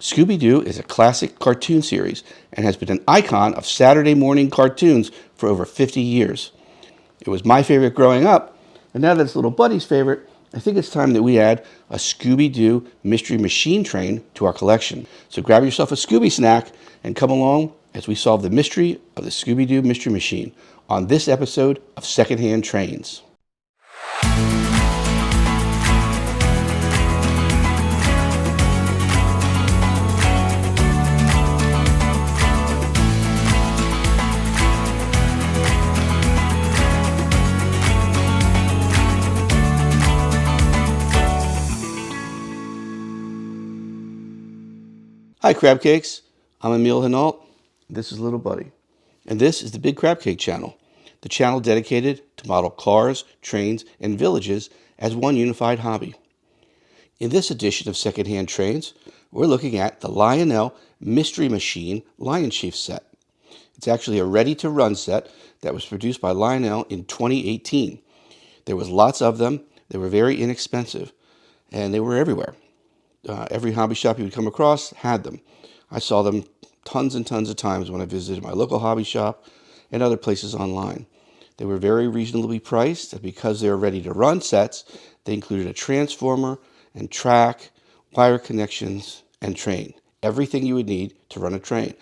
Scooby Doo is a classic cartoon series and has been an icon of Saturday morning cartoons for over 50 years. It was my favorite growing up, and now that it's little buddy's favorite, I think it's time that we add a Scooby Doo Mystery MachineTrain to our collection. So grab yourself a Scooby snack and come along as we solve the mystery of the Scooby Doo Mystery Machine on this episode of Secondhand Trains. Hi, Crab Cakes. I'm Emil Hinault. This is Little Buddy. And this is the Big Crab Cake channel, the channel dedicated to model cars, trains, and villages as one unified hobby. In this edition of Secondhand Trains, we're looking at the Lionel Mystery Machine Lion Chief set. It's actually a ready-to-run set that was produced by Lionel in 2018. There was lots of them. They were very inexpensive, and they were everywhere. Every hobby shop you would come across had them. I saw them tons and tons of times when I visited my local hobby shop and other places online. They were very reasonably priced, and because they were ready-to-run sets, they included a transformer and track, wire connections, and train. Everything you would need to run a train.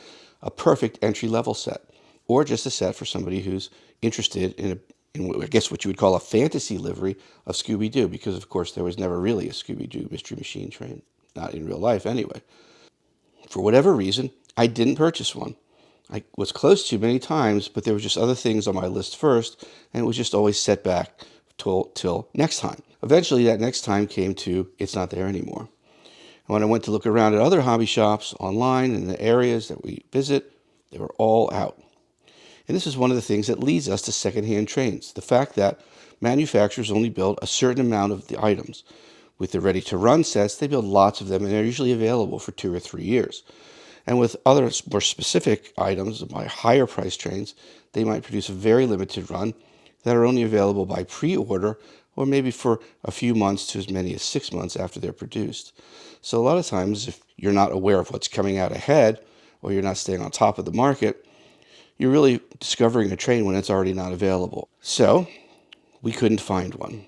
A perfect entry-level set, or just a set for somebody who's interested in I guess what you would call a fantasy livery of Scooby Doo, because of course there was never really a Scooby Doo Mystery Machine Train, not in real life anyway. For whatever reason, I didn't purchase one. I was close to many times, but there were just other things on my list first, and it was just always set back till next time. Eventually that next time came to, it's not there anymore. And when I went to look around at other hobby shops online in the areas that we visit, they were all out. And this is one of the things that leads us to secondhand trains, the fact that manufacturers only build a certain amount of the items. With the ready-to-run sets, they build lots of them, and they're usually available for 2 or 3 years. And with other more specific items, by higher price trains, they might produce a very limited run that are only available by pre-order, or maybe for a few months to as many as 6 months after they're produced. So a lot of times, if you're not aware of what's coming out ahead, or you're not staying on top of the market, you're really discovering a train when it's already not available. So we couldn't find one.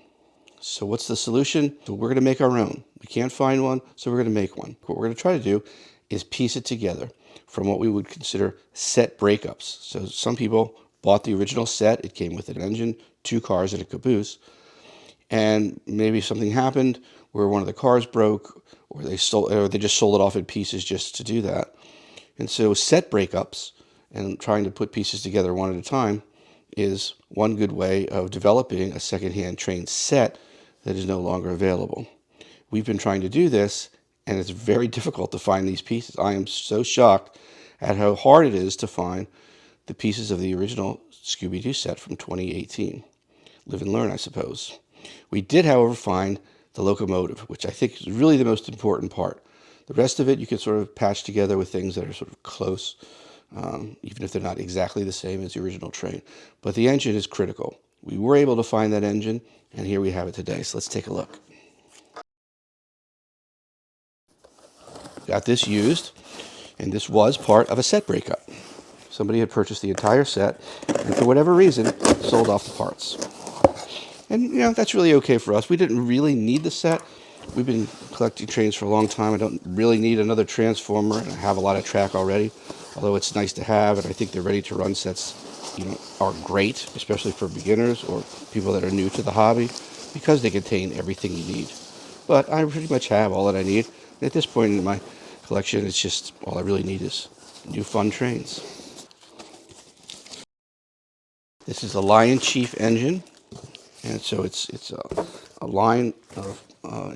So what's the solution? So we're going to make our own. We can't find one, so we're going to make one. What we're going to try to do is piece it together from what we would consider set breakups. So some people bought the original set. It came with an engine, 2 cars, and a caboose. And maybe something happened where one of the cars broke, or they just sold it off in pieces just to do that. And so set breakups and trying to put pieces together one at a time is one good way of developing a secondhand train set that is no longer available. We've been trying to do this, and it's very difficult to find these pieces. I am so shocked at how hard it is to find the pieces of the original Scooby Doo set from 2018. Live and learn, I suppose. We did, however, find the locomotive, which I think is really the most important part. The rest of it you can sort of patch together with things that are sort of close, even if they're not exactly the same as the original train. But the engine is critical. We were able to find that engine, and here we have it today. So let's take a look. Got this used, and this was part of a set breakup. Somebody had purchased the entire set, and for whatever reason, sold off the parts. And, that's really okay for us. We didn't really need the set. We've been collecting trains for a long time. I don't really need another transformer, and I have a lot of track already. Although it's nice to have, and I think the ready-to-run sets, are great, especially for beginners or people that are new to the hobby, because they contain everything you need. But I pretty much have all that I need. And at this point in my collection, it's just all I really need is new fun trains. This is a Lion Chief engine, and so it's a line of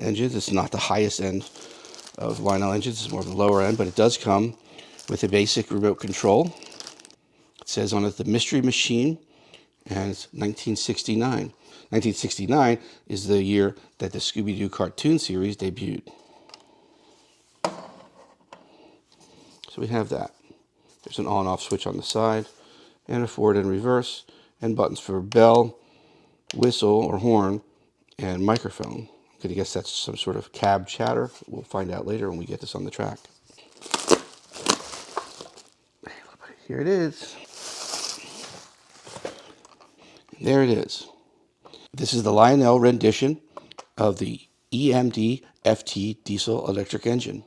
engines. It's not the highest end of Lionel engines. It's more of the lower end, but it does come with a basic remote control. It says on it the Mystery Machine, and it's 1969. 1969 is the year that the Scooby Doo cartoon series debuted. So we have that. There's an on and off switch on the side, and a forward and reverse, and buttons for bell, whistle or horn, and microphone. I'm going to guess that's some sort of cab chatter. We'll find out later when we get this on the track. Here it is. There it is. This is the Lionel rendition of the EMD FT diesel electric engine.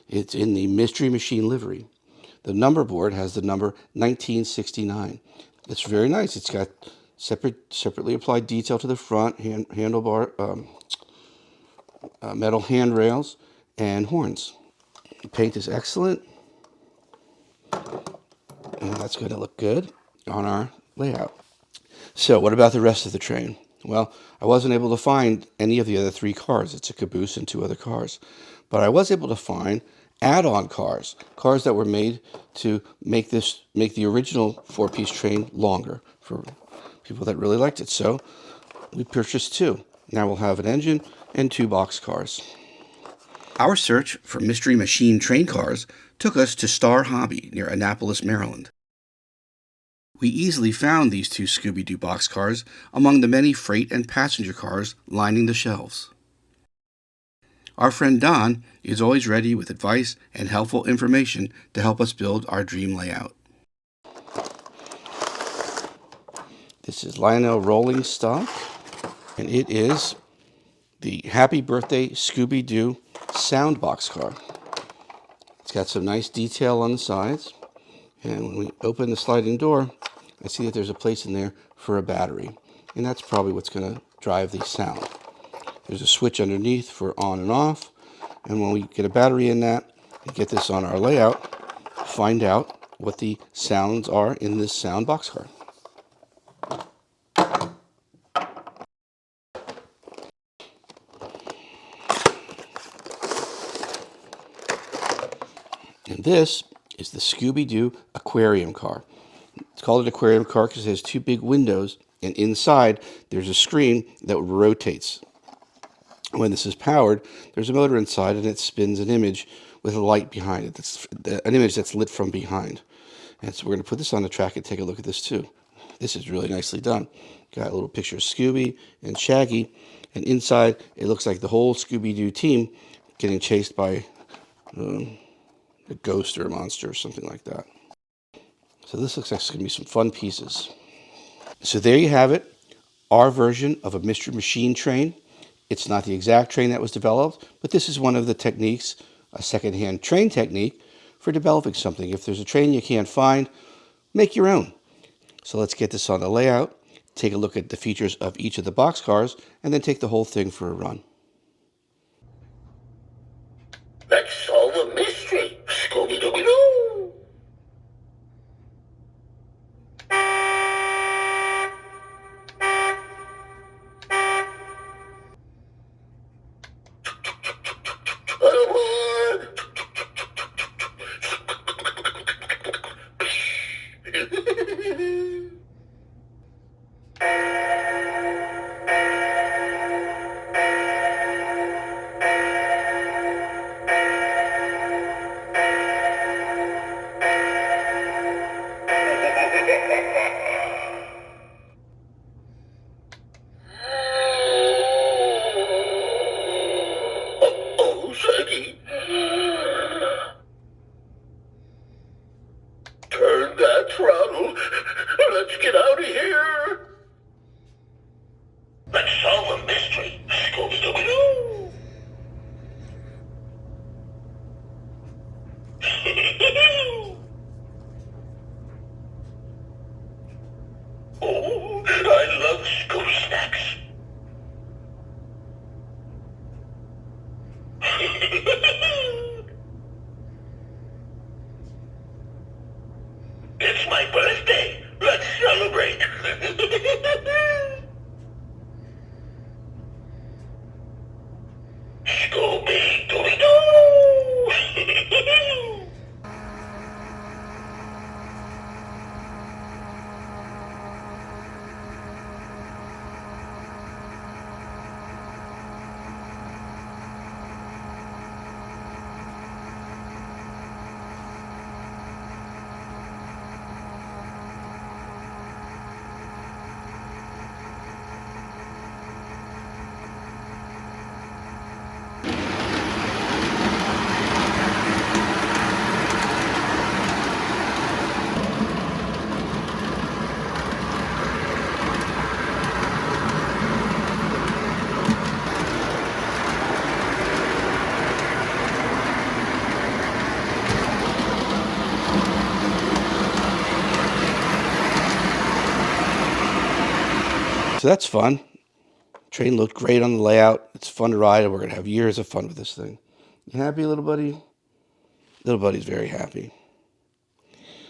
It's in the Mystery Machine livery. The number board has the number 1969. It's very nice. It's got separately applied detail to the front, handlebar, metal handrails, and horns. The paint is excellent, and that's going to look good on our layout. So what about the rest of the train? Well, I wasn't able to find any of the other 3 cars. It's a caboose and 2 other cars. But I was able to find add-on cars that were made to make the original 4-piece train longer for people that really liked it. So we purchased 2. Now we'll have an engine and 2 box cars. Our search for Mystery Machine train cars took us to Star Hobby near Annapolis, Maryland. We easily found these 2 Scooby Doo boxcars among the many freight and passenger cars lining the shelves. Our friend Don is always ready with advice and helpful information to help us build our dream layout. This is Lionel rolling stock, and it is the Happy Birthday Scooby Doo sound boxcar. It's got some nice detail on the sides, and when we open the sliding door, I see that there's a place in there for a battery, and that's probably what's going to drive the sound. There's a switch underneath for on and off, and when we get a battery in that and get this on our layout, find out what the sounds are in this sound boxcar. And this is the Scooby Doo Aquarium car. It's called an aquarium car because it has 2 big windows, and inside there's a screen that rotates. When this is powered, there's a motor inside, and it spins an image with a light behind it. That's an image that's lit from behind. And so we're going to put this on the track and take a look at this too. This is really nicely done. Got a little picture of Scooby and Shaggy, and inside it looks like the whole Scooby Doo team getting chased by a ghost or a monster or something like that. So this looks like it's going to be some fun pieces. So there you have it, our version of a Mystery Machine train. It's not the exact train that was developed, but this is one of the techniques, a secondhand train technique, for developing something. If there's a train you can't find, make your own. So let's get this on the layout, take a look at the features of each of the boxcars, and then take the whole thing for a run. Let's solve a mystery, Scooby-Doo! Oh, Shaggy. Turn that throttle. Let's get out of here. Let's solve a mystery, Scooby-Doo! Oh, I love Scooby snacks. It's my birthday. Let's celebrate. Scooby-Doo! So that's fun. Train looked great on the layout. It's fun to ride, and we're going to have years of fun with this thing. You happy, little buddy? Little buddy's very happy.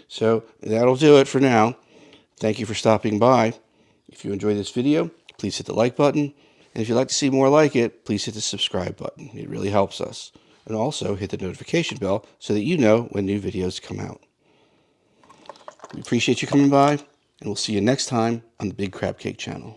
So that'll do it for now. Thank you for stopping by. If you enjoyed this video, please hit the like button. And if you'd like to see more like it, please hit the subscribe button. It really helps us. And also hit the notification bell so that you know when new videos come out. We appreciate you coming by, and we'll see you next time on the Big Crab Cake channel.